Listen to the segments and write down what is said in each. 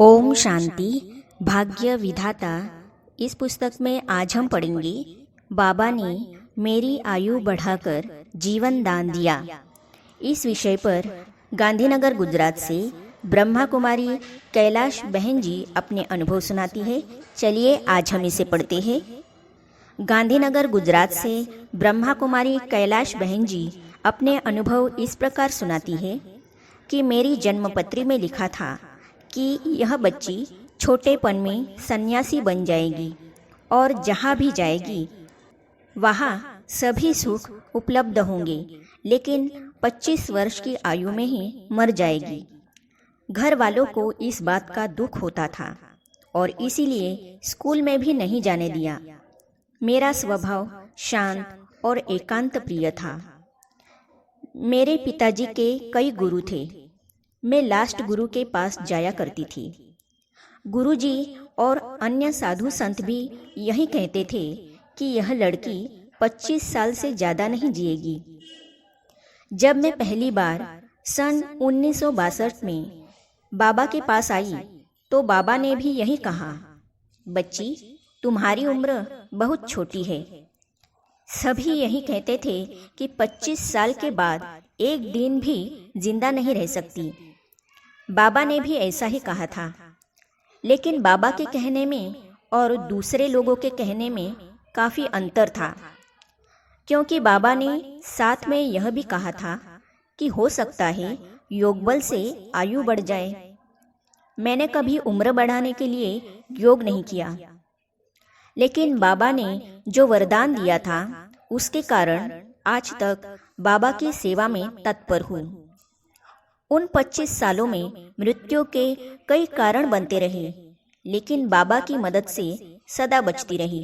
ओम शांति। भाग्य विधाता इस पुस्तक में आज हम पढ़ेंगे बाबा ने मेरी आयु बढ़ाकर जीवन दान दिया। इस विषय पर गांधीनगर गुजरात से ब्रह्मा कुमारी कैलाश बहन जी अपने अनुभव सुनाती है। चलिए आज हम इसे पढ़ते हैं। गांधीनगर गुजरात से ब्रह्मा कुमारी कैलाश बहन जी अपने अनुभव इस प्रकार सुनाती है कि मेरी जन्मपत्री में लिखा था कि यह बच्ची छोटेपन में सन्यासी बन जाएगी और जहाँ भी जाएगी वहाँ सभी सुख उपलब्ध होंगे, लेकिन 25 वर्ष की आयु में ही मर जाएगी। घर वालों को इस बात का दुख होता था और इसीलिए स्कूल में भी नहीं जाने दिया। मेरा स्वभाव शांत और एकांत प्रिय था। मेरे पिताजी के कई गुरु थे। मैं लास्ट गुरु के पास जाया करती थी। गुरुजी और अन्य साधु संत भी यही कहते थे कि यह लड़की 25 साल से ज़्यादा नहीं जिएगी। जब मैं पहली बार सन 1962 में बाबा के पास आई तो बाबा ने भी यही कहा, बच्ची तुम्हारी उम्र बहुत छोटी है। सभी यही कहते थे कि 25 साल के बाद एक दिन भी जिंदा नहीं रह सकती। बाबा ने भी ऐसा ही कहा था, लेकिन बाबा के कहने में और दूसरे लोगों के कहने में काफ़ी अंतर था, क्योंकि बाबा ने साथ में यह भी कहा था कि हो सकता है योग बल से आयु बढ़ जाए। मैंने कभी उम्र बढ़ाने के लिए योग नहीं किया, लेकिन बाबा ने जो वरदान दिया था उसके कारण आज तक बाबा की सेवा में तत्पर हूँ। उन 25 सालों में मृत्यु के कई कारण बनते रहे, लेकिन बाबा की मदद से सदा बचती रही।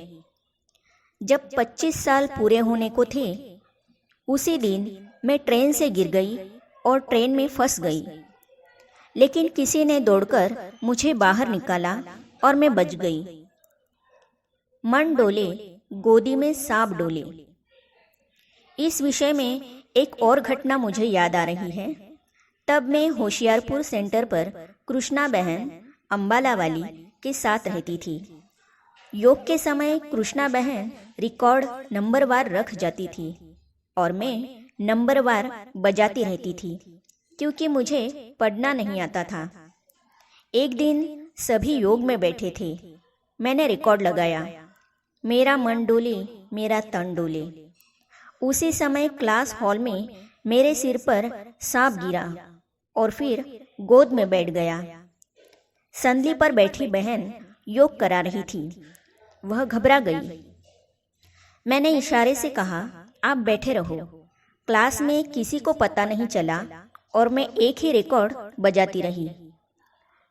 जब 25 साल पूरे होने को थे, उसी दिन मैं ट्रेन से गिर गई और ट्रेन में फंस गई, लेकिन किसी ने दौड़कर मुझे बाहर निकाला और मैं बच गई। मन डोले गोदी में सांप डोले। इस विषय में एक और घटना मुझे याद आ रही है। तब मैं होशियारपुर सेंटर पर कृष्णा बहन अम्बाला वाली के साथ रहती थी। योग के समय कृष्णा बहन रिकॉर्ड नंबरवार रख जाती थी और मैं नंबरवार बजाती रहती थी, क्योंकि मुझे पढ़ना नहीं आता था। एक दिन सभी योग में बैठे थे। मैंने रिकॉर्ड लगाया, मेरा मन डोले मेरा तन डोले। उसी समय क्लास हॉल में मेरे सिर पर सांप गिरा और फिर गोद में बैठ गया। संदली पर बैठी बहन योग करा रही थी। वह घबरा गई। मैंने इशारे से कहा, आप बैठे रहो। क्लास में किसी को पता नहीं चला और मैं एक ही रिकॉर्ड बजाती रही।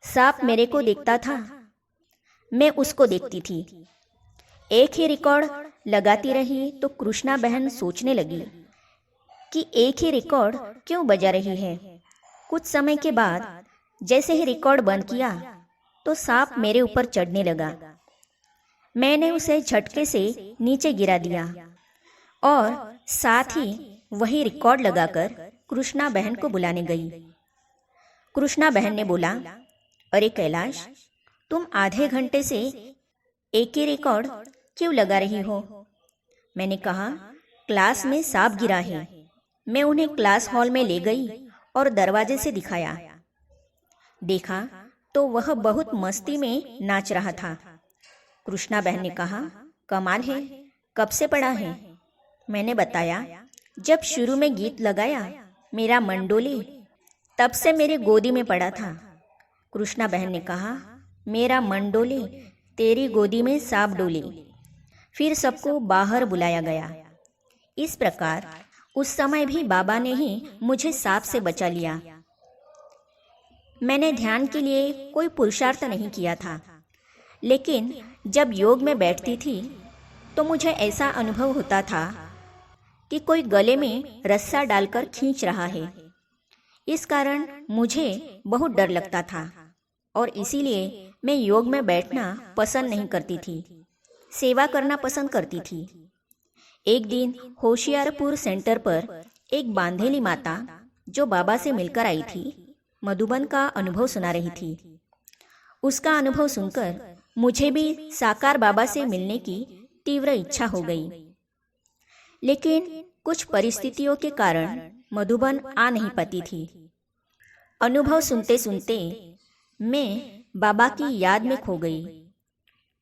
सांप मेरे को देखता था, मैं उसको देखती थी। एक ही रिकॉर्ड लगाती रही तो कृष्णा बहन सोचने लगी कि एक ही रिकॉर्ड क्यों बजा रही है। कुछ समय के बाद जैसे ही रिकॉर्ड बंद किया तो सांप मेरे ऊपर चढ़ने लगा। मैंने उसे झटके से नीचे गिरा दिया और साथ ही वही रिकॉर्ड लगाकर कृष्णा बहन को बुलाने गई। कृष्णा बहन ने बोला, अरे कैलाश, तुम आधे घंटे से एक ही रिकॉर्ड क्यों लगा रही हो? मैंने कहा, क्लास में सांप गिरा है। मैं उन्हें क्लास हॉल में ले गई और दरवाजे से दिखाया। देखा तो वह बहुत मस्ती में नाच रहा था। कृष्णा बहन ने कहा, कमाल है, कब से पढ़ा है? मैंने बताया, जब शुरू में गीत लगाया मेरा मन डोले, तब से मेरे गोदी में पड़ा था। कृष्णा बहन ने कहा, मेरा मन डोले तेरी गोदी में सांप डोले। फिर सबको बाहर बुलाया गया। इस प्रकार उस समय भी बाबा ने ही मुझे सांप से बचा लिया। मैंने ध्यान के लिए कोई पुरुषार्थ नहीं किया था, लेकिन जब योग में बैठती थी तो मुझे ऐसा अनुभव होता था कि कोई गले में रस्सा डालकर खींच रहा है। इस कारण मुझे बहुत डर लगता था और इसीलिए मैं योग में बैठना पसंद नहीं करती थी, सेवा करना पसंद करती थी। एक दिन होशियारपुर सेंटर पर एक बांधेली माता जो बाबा से मिलकर आई थी, मधुबन का अनुभव सुना रही थी। उसका अनुभव सुनकर मुझे भी साकार बाबा से मिलने की तीव्र इच्छा हो गई, लेकिन कुछ परिस्थितियों के कारण मधुबन आ नहीं पाती थी। अनुभव सुनते सुनते मैं बाबा की याद में खो गई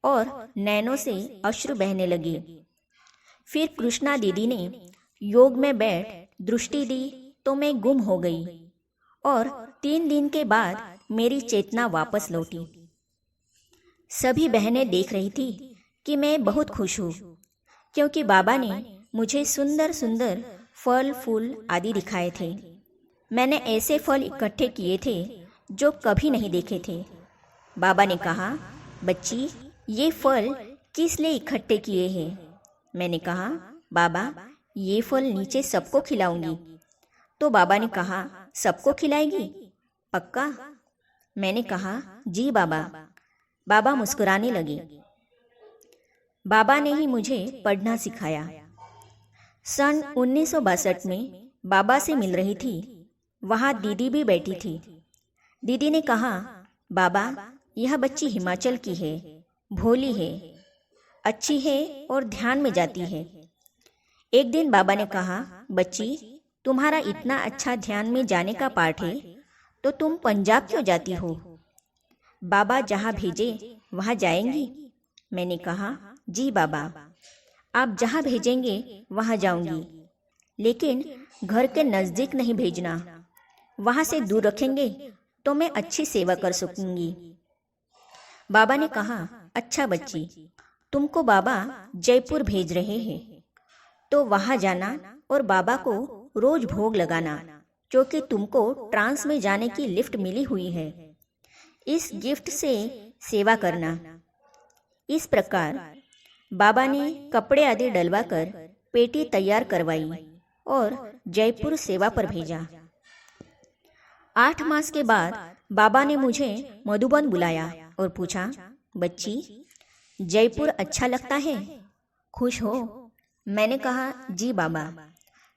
और नैनों से अश्रु बहने लगे। फिर कृष्णा दीदी ने योग में बैठ दृष्टि दी तो मैं गुम हो गई और 3 दिन के बाद मेरी चेतना वापस लौटी। सभी बहनें देख रही थी कि मैं बहुत खुश हूँ, क्योंकि बाबा ने मुझे सुंदर सुंदर फल फूल आदि दिखाए थे। मैंने ऐसे फल इकट्ठे किए थे जो कभी नहीं देखे थे। बाबा ने कहा, बच्ची, ये फल किस लिए इकट्ठे किए हैं? मैंने कहा, बाबा, ये फल नीचे सबको खिलाऊंगी। तो बाबा ने कहा, सबको खिलाएगी? पक्का? मैंने कहा, जी बाबा। बाबा मुस्कुराने लगे। बाबा ने ही मुझे पढ़ना सिखाया। सन 1962 में बाबा से मिल रही थी। वहाँ दीदी भी बैठी थी। दीदी ने कहा, बाबा, यह बच्ची हिमाचल की है, भोली है, अच्छी है और ध्यान में जाती है। एक दिन बाबा ने कहा, बच्ची, तुम्हारा इतना अच्छा ध्यान में जाने का पाठ है तो तुम पंजाब क्यों जाती हो? बाबा जहाँ भेजे वहाँ जाएंगी? मैंने कहा, जी बाबा, आप जहाँ भेजेंगे वहाँ जाऊंगी, लेकिन घर के नज़दीक नहीं भेजना। वहाँ से दूर रखेंगे तो मैं अच्छी सेवा कर सकूंगी। बाबा ने कहा, अच्छा बच्ची, तुमको बाबा जयपुर भेज रहे हैं तो वहाँ जाना और बाबा को रोज भोग लगाना, क्योंकि तुमको ट्रांस में जाने की लिफ्ट मिली हुई है। इस गिफ्ट से सेवा करना। इस प्रकार बाबा ने कपड़े आदि डलवाकर पेटी तैयार करवाई और जयपुर सेवा पर भेजा। 8 मास के बाद बाबा ने मुझे मधुबन बुलाया और पूछा, बच्ची, जयपुर अच्छा लगता है? खुश हो? मैंने कहा, जी बाबा।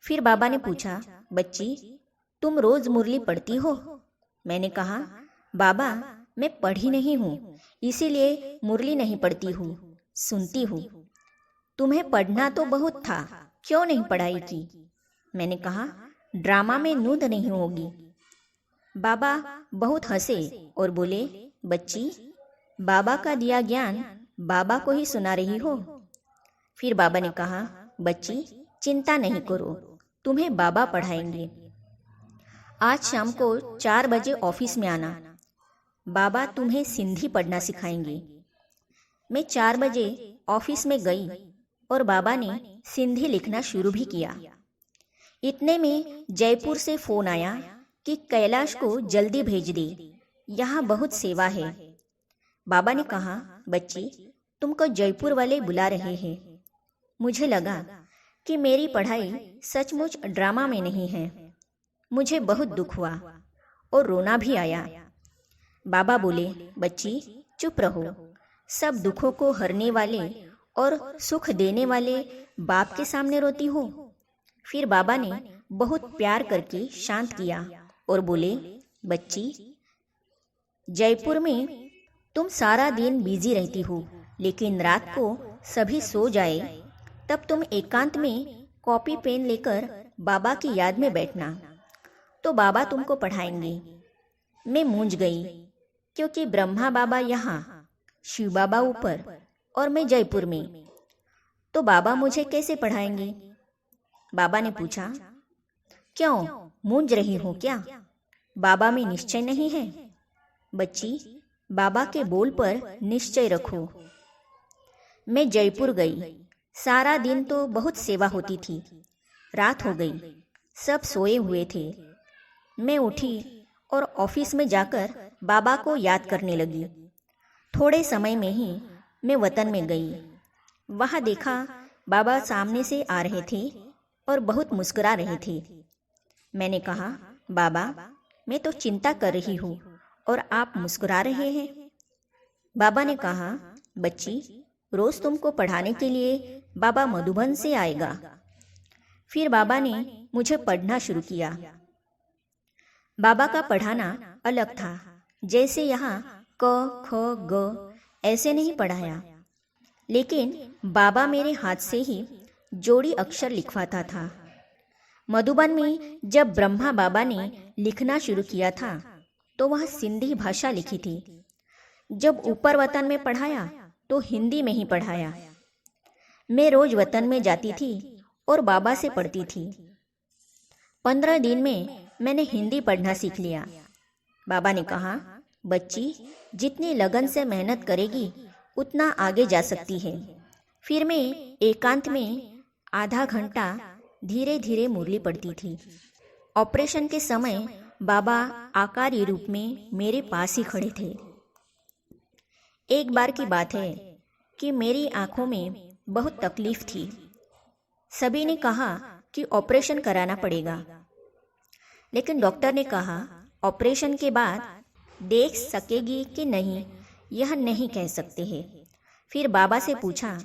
फिर बाबा ने पूछा, बच्ची, तुम रोज मुरली पढ़ती हो? मैंने कहा, बाबा, मैं पढ़ी नहीं हूँ, इसीलिए मुरली नहीं पढ़ती हूँ, सुनती हूँ। तुम्हें पढ़ना तो बहुत था, क्यों नहीं पढ़ाई की? मैंने कहा, ड्रामा में नूंद नहीं होगी। बाबा बहुत हंसे और बोले, बच्ची, बाबा का दिया ज्ञान बाबा को ही सुना रही हो। फिर बाबा ने कहा, बच्ची, चिंता नहीं करो, तुम्हें बाबा पढ़ाएंगे। आज शाम को 4 बजे ऑफिस में आना, बाबा तुम्हें सिंधी पढ़ना सिखाएंगे। मैं 4 बजे ऑफिस में गई और बाबा ने सिंधी लिखना शुरू भी किया। इतने में जयपुर से फोन आया कि कैलाश को जल्दी भेज दे, यहाँ बहुत सेवा है। बाबा ने कहा, बच्ची, तुमको जयपुर वाले बुला रहे हैं। मुझे लगा कि मेरी पढ़ाई सचमुच ड्रामा में नहीं है। मुझे बहुत दुख हुआ और रोना भी आया। बाबा बोले, बच्ची, चुप रहो, सब दुखों को हरने वाले और सुख देने वाले बाप के सामने रोती हो। फिर बाबा ने बहुत प्यार करके शांत किया और बोले, बच्ची, जयपुर में तुम सारा दिन बिजी रहती हो, लेकिन रात को सभी सो जाए तब तुम एकांत में कॉपी पेन लेकर बाबा की याद में बैठना, तो बाबा तुमको पढ़ाएंगे। मैं मूंझ गई, क्योंकि ब्रह्मा बाबा यहाँ, शिव बाबा ऊपर और मैं जयपुर में, तो बाबा मुझे कैसे पढ़ाएंगे? बाबा ने पूछा, क्यों मूंझ रही हो क्या? बाबा में निश्चय नहीं है? बच्ची, बाबा के बोल पर निश्चय रखो। मैं जयपुर गई। सारा दिन तो बहुत सेवा होती थी। रात हो गई, सब सोए हुए थे। मैं उठी और ऑफिस में जाकर बाबा को याद करने लगी। थोड़े समय में ही मैं वतन में गई। वहाँ देखा बाबा सामने से आ रहे थे और बहुत मुस्कुरा रहे थे। मैंने कहा, बाबा, मैं तो चिंता कर रही हूँ और आप मुस्कुरा रहे हैं। बाबा ने कहा, बच्ची, रोज तुमको पढ़ाने के लिए बाबा मधुबन से आएगा। फिर बाबा ने मुझे पढ़ना शुरू किया। बाबा का पढ़ाना अलग था। जैसे यहाँ क ख ग ऐसे नहीं पढ़ाया, लेकिन बाबा मेरे हाथ से ही जोड़ी अक्षर लिखवाता था। मधुबन में जब ब्रह्मा बाबा ने लिखना शुरू किया था तो वह सिंधी भाषा लिखी थी। जब ऊपर वतन में पढ़ाया तो हिंदी में ही पढ़ाया। मैं रोज वतन में जाती थी और बाबा से पढ़ती थी। 15 दिन में मैंने हिंदी पढ़ना सीख लिया। बाबा ने कहा, बच्ची जितनी लगन से मेहनत करेगी उतना आगे जा सकती है। फिर मैं एकांत में आधा घंटा धीरे धीरे मुरली पढ़ती थी। ऑपरेशन के समय बाबा आकारी रूप में मेरे पास ही खड़े थे। एक बार की बात है कि मेरी आंखों में बहुत तकलीफ थी। सभी ने कहा कि ऑपरेशन कराना पड़ेगा, लेकिन डॉक्टर ने कहा ऑपरेशन के बाद देख सकेगी कि नहीं यह नहीं कह सकते हैं। फिर बाबा से पूछा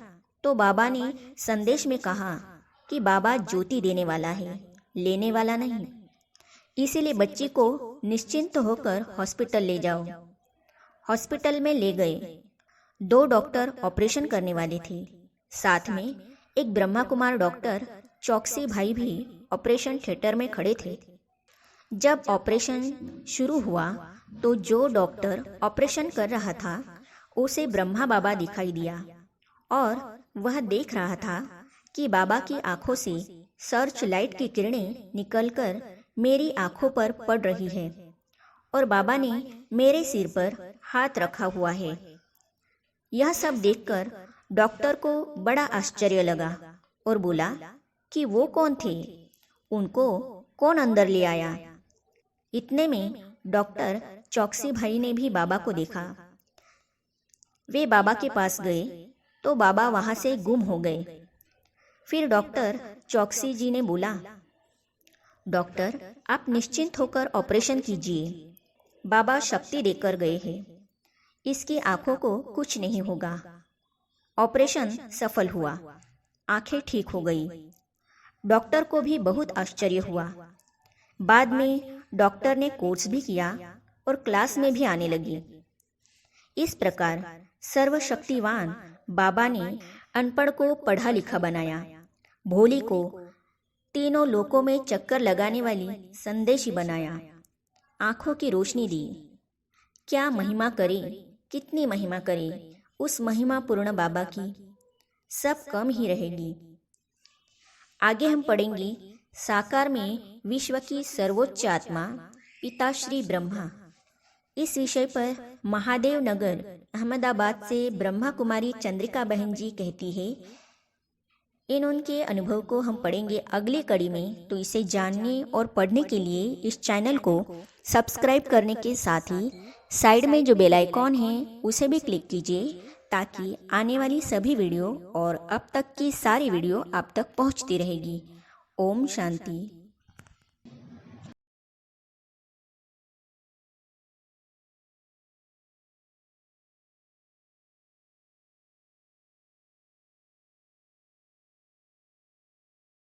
तो बाबा ने संदेश में कहा कि बाबा ज्योति देने वाला है, लेने वाला नहीं। इसीलिए बच्ची को निश्चिंत होकर हॉस्पिटल ले जाओ। हॉस्पिटल में ले गए। 2 डॉक्टर ऑपरेशन करने वाले थे। साथ में एक ब्रह्मा कुमार डॉक्टर चौकसी भाई भी ऑपरेशन थिएटर में खड़े थे। जब ऑपरेशन शुरू हुआ तो जो डॉक्टर ऑपरेशन कर रहा था उसे ब्रह्मा बाबा दिखाई दिया और वह देख रहा था कि बाबा की आंखों से सर्च लाइट की किरणें निकलकर मेरी आंखों पर पड़ रही है और बाबा ने मेरे सिर पर हाथ रखा हुआ है। यह सब देखकर डॉक्टर को बड़ा आश्चर्य लगा और बोला कि वो कौन थे, उनको कौन अंदर ले आया। इतने में डॉक्टर चौकसी भाई ने भी बाबा को देखा। वे बाबा के पास गए तो बाबा वहां से गुम हो गए। फिर डॉक्टर चौकसी जी ने बोला, डॉक्टर आप निश्चिंत होकर ऑपरेशन कीजिए, बाबा शक्ति देकर गए हैं, इसकी आंखों को कुछ नहीं होगा। ऑपरेशन सफल हुआ, आंखें ठीक हो गई। डॉक्टर को भी बहुत आश्चर्य हुआ। बाद में डॉक्टर ने कोर्स भी किया और क्लास में भी आने लगी। इस प्रकार सर्वशक्तिवान बाबा ने अनपढ़ को पढ़ा लिखा बनाया, भोली को तीनों लोकों में चक्कर लगाने वाली संदेशी बनाया, आंखों की रोशनी दी। क्या महिमा करे, कितनी महिमा करे उस महिमा पूर्ण बाबा की, सब कम ही रहेगी। आगे हम पढ़ेंगे साकार में विश्व की सर्वोच्च आत्मा पिताश्री ब्रह्मा। इस विषय पर महादेव नगर अहमदाबाद से ब्रह्मा कुमारी चंद्रिका बहन जी कहती है। उनके अनुभव को हम पढ़ेंगे अगली कड़ी में। तो इसे जानने और पढ़ने के लिए इस चैनल को सब्सक्राइब करने के साथ ही साइड में जो बेल आइकॉन है उसे भी क्लिक कीजिए, ताकि आने वाली सभी वीडियो और अब तक की सारी वीडियो आप तक पहुंचती रहेगी। ओम शांति।